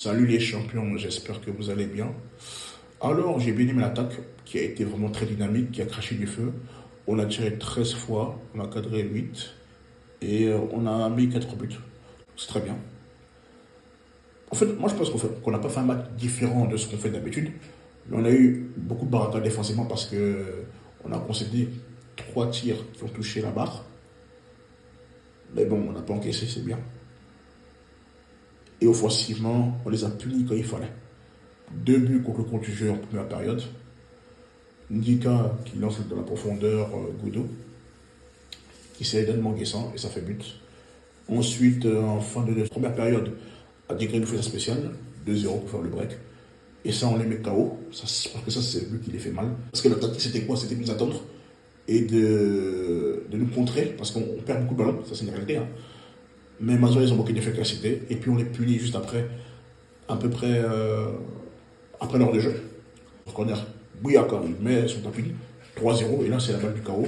Salut les champions, j'espère que vous allez bien. Alors, j'ai bien aimé l'attaque qui a été vraiment très dynamique, qui a craché du feu. On a tiré 13 fois, on a cadré 8 et on a mis 4 buts. C'est très bien. En fait, moi je pense qu'on n'a pas fait un match différent de ce qu'on fait d'habitude, mais on a eu beaucoup de baraka défensivement parce que on a concédé 3 tirs qui ont touché la barre. Mais bon, on n'a pas encaissé, c'est bien. Et offensivement, on les a punis quand il fallait. 2 buts contre le compte du jeu en première période. Ndika qui lance dans la profondeur Goudou, qui s'est donné Guessant et ça fait but. Ensuite, en fin de première période, Adigré nous fait sa spéciale, 2-0 pour faire le break. Et ça, on les met KO, parce que ça, c'est lui qui les fait mal. Parce que la tactique, c'était quoi? C'était de nous attendre et de nous contrer, parce qu'on perd beaucoup de ballons, ça c'est une réalité. Hein. Mais maintenant, ils ont beaucoup d'efficacité, et puis on les punit juste après, à peu près après l'heure de jeu. Corner, Bouyaka, il met son tapis, 3-0, et là c'est la balle du KO.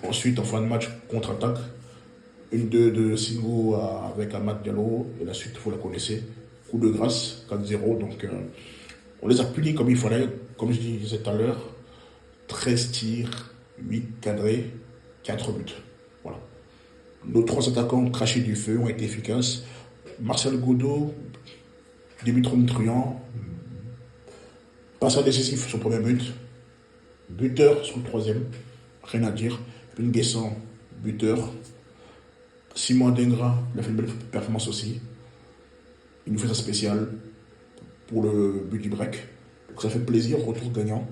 Ensuite, en fin de match, contre-attaque, une 2 de Singo avec Amad Diallo, et la suite, vous la connaissez, coup de grâce, 4-0. Donc, on les a punis comme il fallait, comme je disais tout à l'heure, 13 tirs, 8 cadrés, 4 buts. Voilà. Nos 3 attaquants crachés du feu ont été efficaces. Marcel Godot, début truand, passeur décisif sur le premier but, buteur sur le troisième, rien à dire. Une Guessant, buteur. Simon Dengra, il a fait une belle performance aussi. Il nous fait sa spéciale pour le but du break. Donc ça fait plaisir, retour gagnant.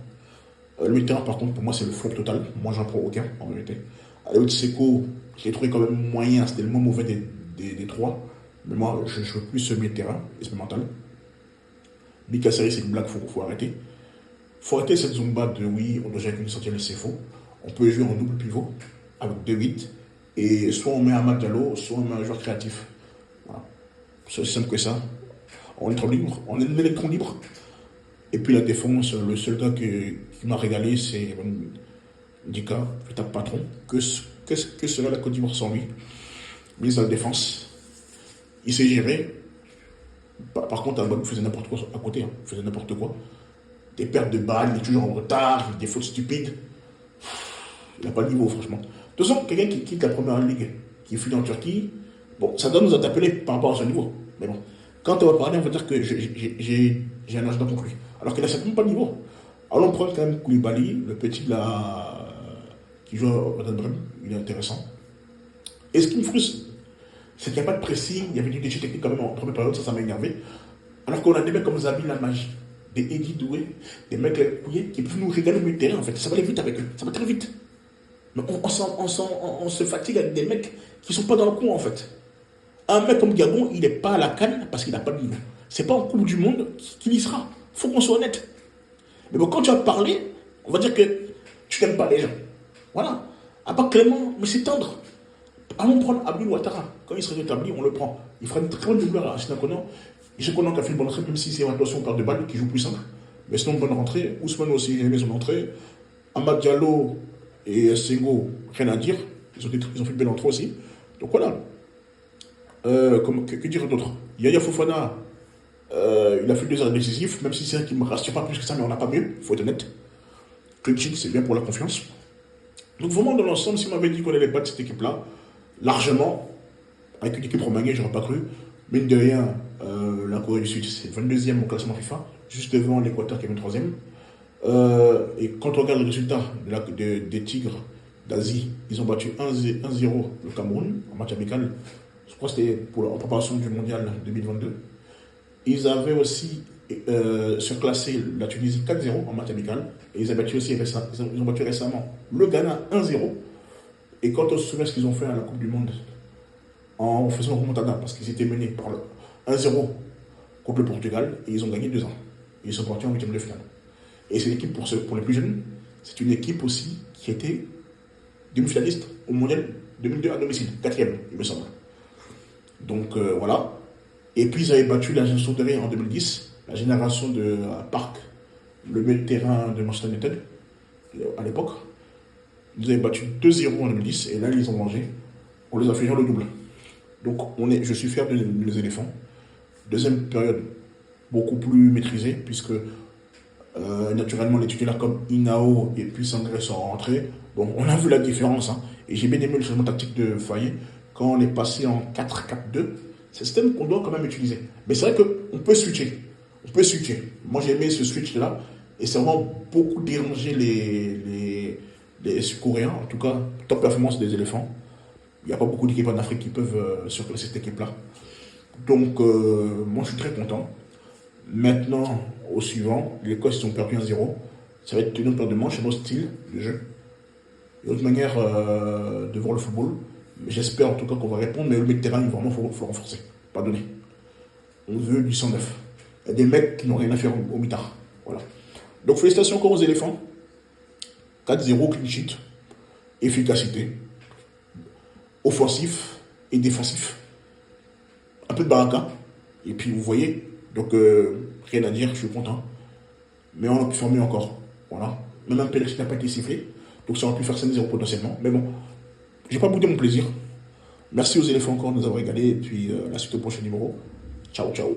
Le milieu par contre, pour moi, c'est le flop total. Moi, j'en prends aucun, en vérité. Léo Tseko, je l'ai trouvé quand même moyen. C'était le moins mauvais des trois. Mais moi, je veux plus ce milieu de terrain et ce mental. Mika Seri, c'est une blague, faut arrêter. Faut arrêter cette zumba de oui, on doit jouer avec une sentinelle, c'est faux. On peut jouer en double pivot avec 2-8. Et soit on met un Diallo, soit on met un joueur créatif. Voilà. C'est aussi simple que ça. On est libre, on est un électron libre. Et puis la défense, le seul gars qui m'a régalé, c'est Dika, le tape patron. Que serait la Côte d'Ivoire sans lui? Mise à la défense. Il s'est géré. Par contre, Albon faisait n'importe quoi à côté. Hein. Il faisait n'importe quoi. Des pertes de balles, il est toujours en retard, des fautes stupides. Il n'a pas le niveau, franchement. De toute façon, quelqu'un qui quitte la première ligue, qui finit en Turquie, bon, ça doit nous interpeller par rapport à ce niveau. Mais bon, quand on va parler, on va dire que j'ai un agenda pour lui. Alors qu'il n'a certainement pas le niveau. Allons prendre quand même Koulibaly, le petit là, qui joue au Werder Bremen, il est intéressant. Et ce qui me frustre, c'est qu'il n'y a pas de pressing, il y avait du déchet technique quand même en première période, ça m'a énervé. Alors qu'on a des mecs comme Zabi la magie, des Eddie Doué, des mecs qui peuvent nous régaler au milieu de terrain en fait. Ça va aller vite avec eux, ça va très vite. Mais on se fatigue avec des mecs qui sont pas dans le coin en fait. Un mec comme Gabon, il n'est pas à la canne parce qu'il n'a pas de niveau. C'est pas en Coupe du Monde qu'il y sera. Faut qu'on soit honnête. Mais bon, quand tu vas parler, on va dire que tu n'aimes pas les gens. Voilà. À part Clément, mais c'est tendre. Allons prendre Abdul Ouattara. Quand il sera rétabli, on le prend. Il fera une très bonne doubleur à Sinakonan. Et je connais qui a fait une bonne rentrée, même si c'est une attention par de balles qui joue plus simple. Mais sinon, une bonne rentrée. Ousmane aussi, il a aimé son entrée. Amad Diallo et Sengo, rien à dire. Ils ont fait une belle entrée aussi. Donc voilà. Que dire d'autre? Yaya Fofana, il a fait 2 arrêts décisifs, même si c'est un qui ne me rassure pas plus que ça, mais on n'a pas mieux, il faut être honnête. Clean sheet, c'est bien pour la confiance. Donc vraiment, dans l'ensemble, si on m'avait dit qu'on allait battre cette équipe-là, largement, avec une équipe remaniée, j'aurais pas cru. Mine de rien, la Corée du Sud, c'est 22e au classement FIFA, juste devant l'Équateur qui est 23e. Et quand on regarde le résultat des Tigres d'Asie, ils ont battu 1-0 le Cameroun en match amical. Je crois que c'était en préparation du mondial 2022. Ils avaient aussi surclassé la Tunisie 4-0 en match amical. Et ils ont battu aussi ils ont battu récemment le Ghana 1-0. Et quand on se souvient ce qu'ils ont fait à la Coupe du Monde en faisant un remontada, parce qu'ils étaient menés par le 1-0 contre le Portugal, et ils ont gagné 2 ans. Ils sont partis en huitième de finale. Et c'est une équipe pour les plus jeunes, c'est une équipe aussi qui était demi-finaliste au mondial 2002 à domicile, 4e, il me semble. Donc voilà. Et puis ils avaient battu la génération de en 2010, la génération de Park, le milieu de terrain de Manchester United, à l'époque. Ils avaient battu 2-0 en 2010, et là ils ont mangé. On les a fait jouer le double. Donc je suis fier de nos éléphants. Deuxième période, beaucoup plus maîtrisé, puisque naturellement les titulaires comme Inao et puis Sangré sont rentrés. Bon, on a vu la différence, hein. Et j'ai bien aimé le changement tactique de Faye quand on est passé en 4-4-2. C'est un système qu'on doit quand même utiliser. Mais c'est vrai qu'on peut switcher. On peut switcher. Moi j'ai aimé ce switch-là. Et c'est vraiment beaucoup dérangé les Sud-Coréens. En tout cas, top performance des éléphants. Il n'y a pas beaucoup d'équipes en Afrique qui peuvent surclasser cette équipe-là. Donc, moi, je suis très content. Maintenant, au suivant, les Écosse, ils ont perdu 1-0. Ça va être une autre paire de manches, un autre style de jeu. Une autre manière de voir le football. J'espère en tout cas qu'on va répondre, mais le milieu de terrain, il va vraiment faut renforcer. Pas donner. On veut du 109. Il y a des mecs qui n'ont rien à faire au mitard. Voilà. Donc, félicitations encore aux éléphants. 4-0, clean sheet. Efficacité. Offensif et défensif. Un peu de baraka. Et puis vous voyez, donc rien à dire, je suis content. Mais on a pu faire mieux encore. Voilà. Même un penalty n'a pas été sifflé. Donc ça aurait pu faire 5-0 potentiellement. Mais bon, j'ai pas boudé mon plaisir. Merci aux éléphants encore de nous avoir régalé. Et puis la suite au prochain numéro. Ciao, ciao.